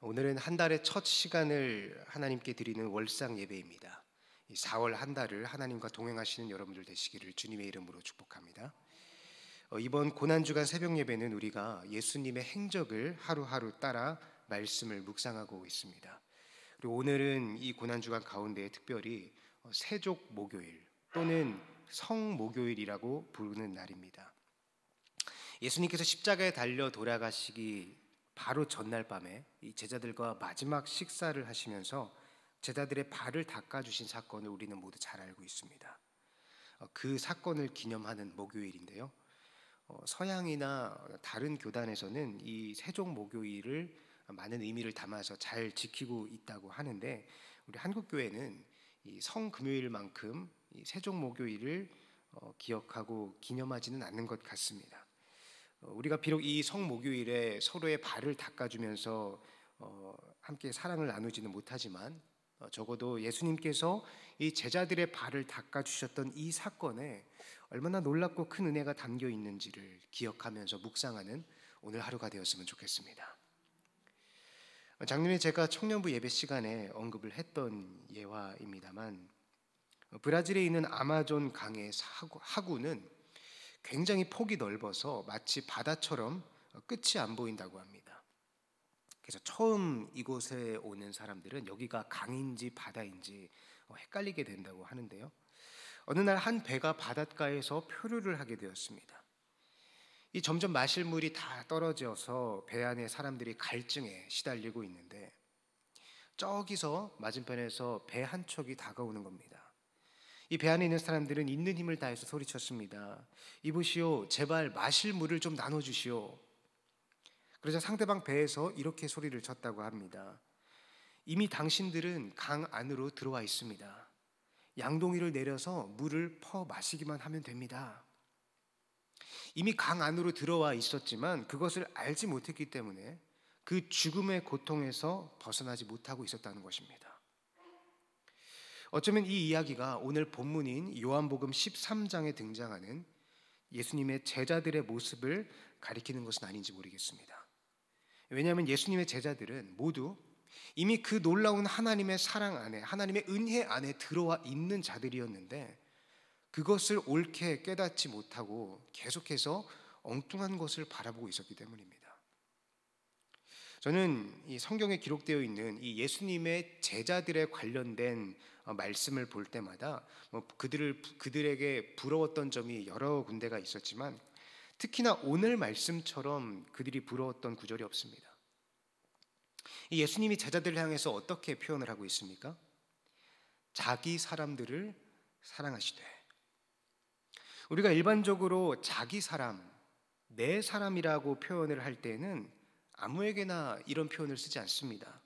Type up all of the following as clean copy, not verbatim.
오늘은 한 달의 첫 시간을 하나님께 드리는 월상 예배입니다. 이 4월 한 달을 하나님과 동행하시는 여러분들 되시기를 주님의 이름으로 축복합니다. 이번 고난주간 새벽 예배는 우리가 예수님의 행적을 하루하루 따라 말씀을 묵상하고 있습니다. 그리고 오늘은 이 고난주간 가운데 특별히 세족 목요일 또는 성목요일이라고 부르는 날입니다. 예수님께서 십자가에 달려 돌아가시기 바로 전날 밤에 이 제자들과 마지막 식사를 하시면서 제자들의 발을 닦아주신 사건을 우리는 모두 잘 알고 있습니다. 그 사건을 기념하는 목요일인데요. 서양이나 다른 교단에서는 이 세종 목요일을 많은 의미를 담아서 잘 지키고 있다고 하는데, 우리 한국교회는 이 성금요일만큼 이 세종 목요일을 기억하고 기념하지는 않는 것 같습니다. 우리가 비록 이 성목요일에 서로의 발을 닦아주면서 함께 사랑을 나누지는 못하지만 적어도 예수님께서 이 제자들의 발을 닦아주셨던 이 사건에 얼마나 놀랍고 큰 은혜가 담겨 있는지를 기억하면서 묵상하는 오늘 하루가 되었으면 좋겠습니다. 작년에 제가 청년부 예배 시간에 언급을 했던 예화입니다만, 브라질에 있는 아마존 강의 하구는 굉장히 폭이 넓어서 마치 바다처럼 끝이 안 보인다고 합니다. 그래서 처음 이곳에 오는 사람들은 여기가 강인지 바다인지 헷갈리게 된다고 하는데요. 어느 날 한 배가 바닷가에서 표류를 하게 되었습니다. 이 점점 마실 물이 다 떨어져서 배 안에 사람들이 갈증에 시달리고 있는데, 저기서 맞은편에서 배 한 척이 다가오는 겁니다. 이 배 안에 있는 사람들은 있는 힘을 다해서 소리쳤습니다. 이보시오, 제발 마실 물을 좀 나눠주시오. 그러자 상대방 배에서 이렇게 소리를 쳤다고 합니다. 이미 당신들은 강 안으로 들어와 있습니다. 양동이를 내려서 물을 퍼 마시기만 하면 됩니다. 이미 강 안으로 들어와 있었지만 그것을 알지 못했기 때문에 그 죽음의 고통에서 벗어나지 못하고 있었다는 것입니다. 어쩌면 이 이야기가 오늘 본문인 요한복음 13장에 등장하는 예수님의 제자들의 모습을 가리키는 것은 아닌지 모르겠습니다. 왜냐하면 예수님의 제자들은 모두 이미 그 놀라운 하나님의 사랑 안에, 하나님의 은혜 안에 들어와 있는 자들이었는데, 그것을 옳게 깨닫지 못하고 계속해서 엉뚱한 것을 바라보고 있었기 때문입니다. 저는 이 성경에 기록되어 있는 이 예수님의 제자들에 관련된 말씀을 볼 때마다 그들에게 부러웠던 점이 여러 군데가 있었지만, 특히나 오늘 말씀처럼 그들이 부러웠던 구절이 없습니다. 이 예수님이 제자들을 향해서 어떻게 표현을 하고 있습니까? 자기 사람들을 사랑하시되. 우리가 일반적으로 자기 사람, 내 사람이라고 표현을 할 때는 아무에게나 이런 표현을 쓰지 않습니다.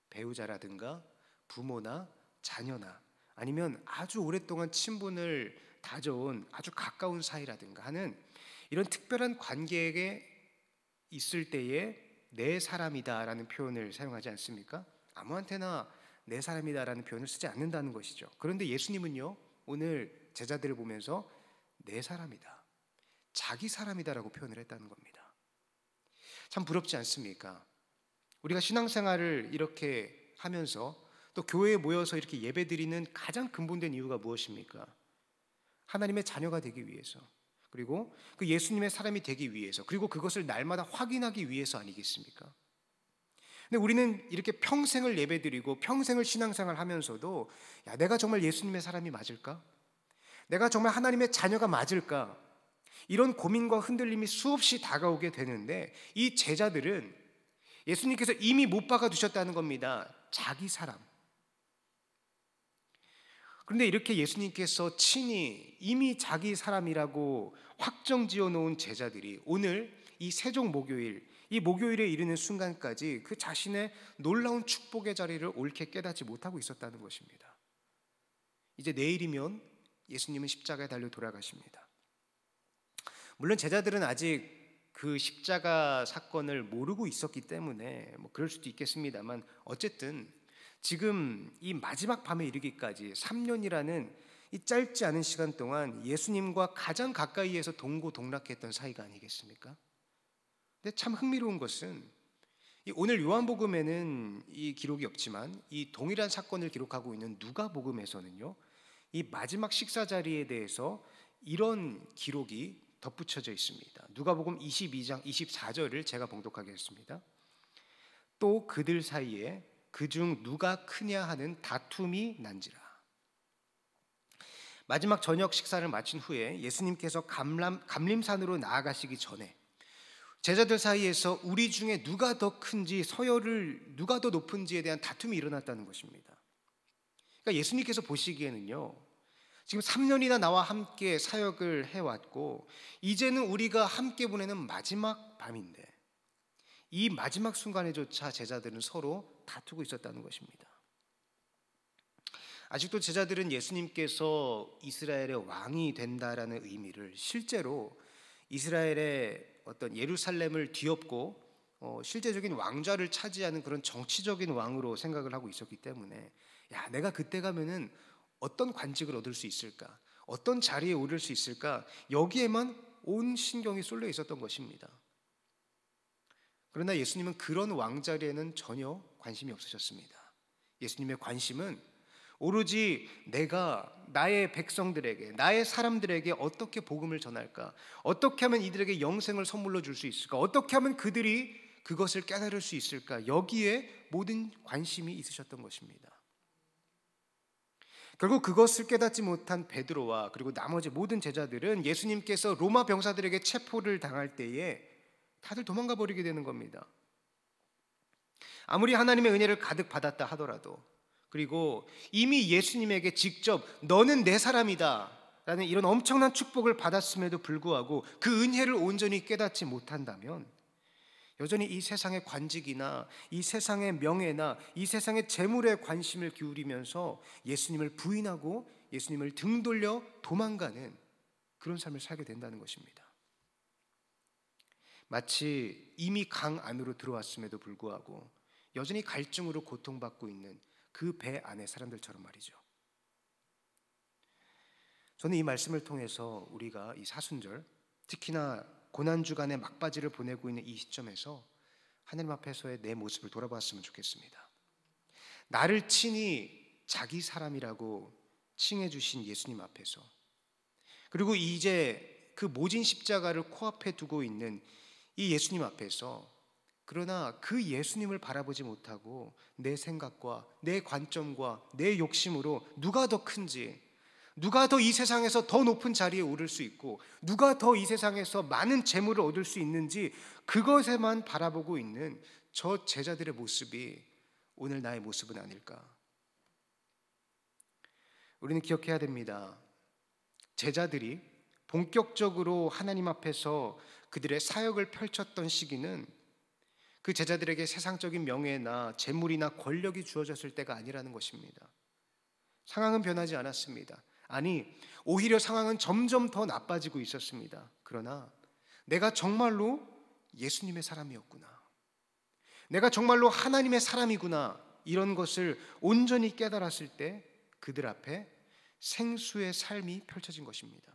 배우자라든가 부모나 자녀나 아니면 아주 오랫동안 친분을 다져온 아주 가까운 사이라든가 하는 이런 특별한 관계에 있을 때에 내 사람이다라는 표현을 사용하지 않습니까? 아무한테나 내 사람이다라는 표현을 쓰지 않는다는 것이죠. 그런데 예수님은요, 오늘 제자들을 보면서 내 사람이다, 자기 사람이다라고 표현을 했다는 겁니다. 참 부럽지 않습니까? 우리가 신앙생활을 이렇게 하면서 또 교회에 모여서 이렇게 예배드리는 가장 근본된 이유가 무엇입니까? 하나님의 자녀가 되기 위해서, 그리고 그 예수님의 사람이 되기 위해서, 그리고 그것을 날마다 확인하기 위해서 아니겠습니까? 근데 우리는 이렇게 평생을 예배드리고 평생을 신앙생활 하면서도, 야, 내가 정말 예수님의 사람이 맞을까? 내가 정말 하나님의 자녀가 맞을까? 이런 고민과 흔들림이 수없이 다가오게 되는데, 이 제자들은 예수님께서 이미 못 박아 두셨다는 겁니다. 자기 사람. 그런데 이렇게 예수님께서 친히 이미 자기 사람이라고 확정 지어 놓은 제자들이 오늘 이 세종 목요일, 이 목요일에 이르는 순간까지 그 자신의 놀라운 축복의 자리를 옳게 깨닫지 못하고 있었다는 것입니다. 이제 내일이면 예수님은 십자가에 달려 돌아가십니다. 물론 제자들은 아직 그 십자가 사건을 모르고 있었기 때문에 그럴 수도 있겠습니다만, 어쨌든 지금 이 마지막 밤에 이르기까지 3년이라는 이 짧지 않은 시간 동안 예수님과 가장 가까이에서 동고동락했던 사이가 아니겠습니까? 근데 참 흥미로운 것은 오늘 요한복음에는 이 기록이 없지만 이 동일한 사건을 기록하고 있는 누가복음에서는요, 이 마지막 식사 자리에 대해서 이런 기록이 덧붙여져 있습니다. 누가복음 22장 24절을 제가 봉독하겠습니다. 또 그들 사이에 그중 누가 크냐 하는 다툼이 난지라. 마지막 저녁 식사를 마친 후에 예수님께서 감림산으로 나아가시기 전에 제자들 사이에서 우리 중에 누가 더 큰지, 서열을 누가 더 높은지에 대한 다툼이 일어났다는 것입니다. 그러니까 예수님께서 보시기에는요, 지금 3년이나 나와 함께 사역을 해왔고 이제는 우리가 함께 보내는 마지막 밤인데 이 마지막 순간에조차 제자들은 서로 다투고 있었다는 것입니다. 아직도 제자들은 예수님께서 이스라엘의 왕이 된다라는 의미를 실제로 이스라엘의 어떤 예루살렘을 뒤엎고 실제적인 왕좌를 차지하는 그런 정치적인 왕으로 생각을 하고 있었기 때문에, 야, 내가 그때 가면은 어떤 관직을 얻을 수 있을까? 어떤 자리에 오를 수 있을까? 여기에만 온 신경이 쏠려 있었던 것입니다. 그러나 예수님은 그런 왕자리에는 전혀 관심이 없으셨습니다. 예수님의 관심은 오로지 내가 나의 백성들에게, 나의 사람들에게 어떻게 복음을 전할까? 어떻게 하면 이들에게 영생을 선물로 줄 수 있을까? 어떻게 하면 그들이 그것을 깨달을 수 있을까? 여기에 모든 관심이 있으셨던 것입니다. 결국 그것을 깨닫지 못한 베드로와 그리고 나머지 모든 제자들은 예수님께서 로마 병사들에게 체포를 당할 때에 다들 도망가 버리게 되는 겁니다. 아무리 하나님의 은혜를 가득 받았다 하더라도, 그리고 이미 예수님에게 직접 너는 내 사람이다 라는 이런 엄청난 축복을 받았음에도 불구하고 그 은혜를 온전히 깨닫지 못한다면 여전히 이 세상의 관직이나 이 세상의 명예나 이 세상의 재물에 관심을 기울이면서 예수님을 부인하고 예수님을 등 돌려 도망가는 그런 삶을 살게 된다는 것입니다. 마치 이미 강 안으로 들어왔음에도 불구하고 여전히 갈증으로 고통받고 있는 그 배 안의 사람들처럼 말이죠. 저는 이 말씀을 통해서 우리가 이 사순절, 특히나 고난주간의 막바지를 보내고 있는 이 시점에서 하나님 앞에서의 내 모습을 돌아봤으면 좋겠습니다. 나를 친히 자기 사람이라고 칭해 주신 예수님 앞에서, 그리고 이제 그 모진 십자가를 코앞에 두고 있는 이 예수님 앞에서, 그러나 그 예수님을 바라보지 못하고 내 생각과 내 관점과 내 욕심으로 누가 더 큰지, 누가 더 이 세상에서 더 높은 자리에 오를 수 있고 누가 더 이 세상에서 많은 재물을 얻을 수 있는지 그것에만 바라보고 있는 저 제자들의 모습이 오늘 나의 모습은 아닐까? 우리는 기억해야 됩니다. 제자들이 본격적으로 하나님 앞에서 그들의 사역을 펼쳤던 시기는 그 제자들에게 세상적인 명예나 재물이나 권력이 주어졌을 때가 아니라는 것입니다. 상황은 변하지 않았습니다. 아니, 오히려 상황은 점점 더 나빠지고 있었습니다. 그러나 내가 정말로 예수님의 사람이었구나, 내가 정말로 하나님의 사람이구나, 이런 것을 온전히 깨달았을 때 그들 앞에 생수의 삶이 펼쳐진 것입니다.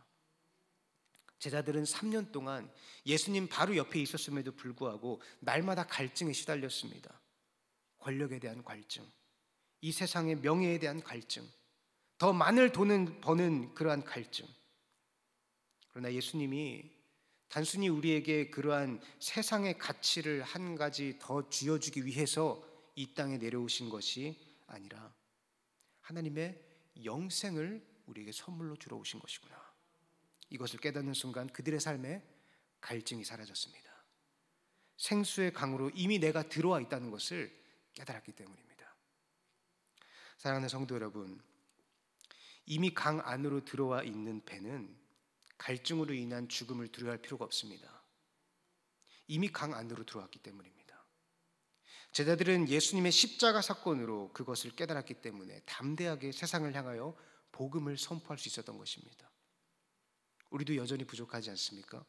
제자들은 3년 동안 예수님 바로 옆에 있었음에도 불구하고 날마다 갈증에 시달렸습니다. 권력에 대한 갈증, 이 세상의 명예에 대한 갈증, 더 많은 돈을 버는 그러한 갈증. 그러나 예수님이 단순히 우리에게 그러한 세상의 가치를 한 가지 더 쥐어주기 위해서 이 땅에 내려오신 것이 아니라 하나님의 영생을 우리에게 선물로 주러 오신 것이구나, 이것을 깨닫는 순간 그들의 삶에 갈증이 사라졌습니다. 생수의 강으로 이미 내가 들어와 있다는 것을 깨달았기 때문입니다. 사랑하는 성도 여러분, 이미 강 안으로 들어와 있는 배는 갈증으로 인한 죽음을 두려워할 필요가 없습니다. 이미 강 안으로 들어왔기 때문입니다. 제자들은 예수님의 십자가 사건으로 그것을 깨달았기 때문에 담대하게 세상을 향하여 복음을 선포할 수 있었던 것입니다. 우리도 여전히 부족하지 않습니까?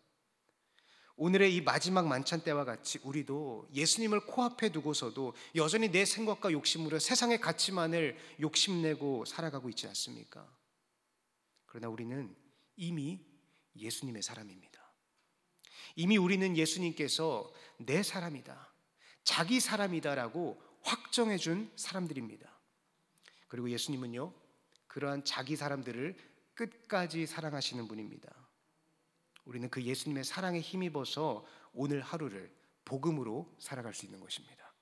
오늘의 이 마지막 만찬 때와 같이 우리도 예수님을 코앞에 두고서도 여전히 내 생각과 욕심으로 세상의 가치만을 욕심내고 살아가고 있지 않습니까? 그러나 우리는 이미 예수님의 사람입니다. 이미 우리는 예수님께서 내 사람이다, 자기 사람이다라고 확정해 준 사람들입니다. 그리고 예수님은요, 그러한 자기 사람들을 끝까지 사랑하시는 분입니다. 우리는 그 예수님의 사랑에 힘입어서 오늘 하루를 복음으로 살아갈 수 있는 것입니다.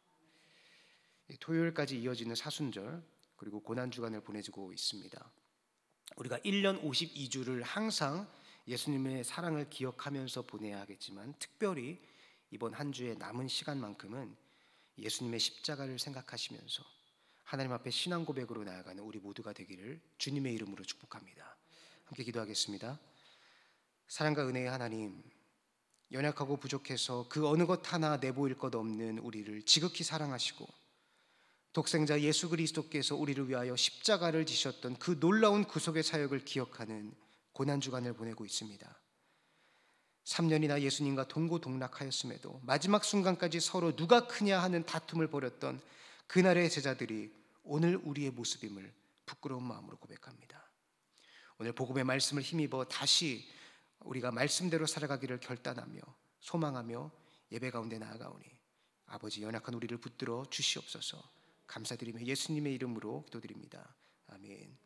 토요일까지 이어지는 사순절 그리고 고난주간을 보내지고 있습니다. 우리가 1년 52주를 항상 예수님의 사랑을 기억하면서 보내야 하겠지만, 특별히 이번 한 주의 남은 시간만큼은 예수님의 십자가를 생각하시면서 하나님 앞에 신앙 고백으로 나아가는 우리 모두가 되기를 주님의 이름으로 축복합니다. 함께 기도하겠습니다. 사랑과 은혜의 하나님, 연약하고 부족해서 그 어느 것 하나 내보일 것 없는 우리를 지극히 사랑하시고 독생자 예수 그리스도께서 우리를 위하여 십자가를 지셨던 그 놀라운 구속의 사역을 기억하는 고난주간을 보내고 있습니다. 3년이나 예수님과 동고동락하였음에도 마지막 순간까지 서로 누가 크냐 하는 다툼을 벌였던 그날의 제자들이 오늘 우리의 모습임을 부끄러운 마음으로 고백합니다. 오늘 복음의 말씀을 힘입어 다시 우리가 말씀대로 살아가기를 결단하며 소망하며 예배 가운데 나아가오니 아버지, 연약한 우리를 붙들어 주시옵소서. 감사드리며 예수님의 이름으로 기도드립니다. 아멘.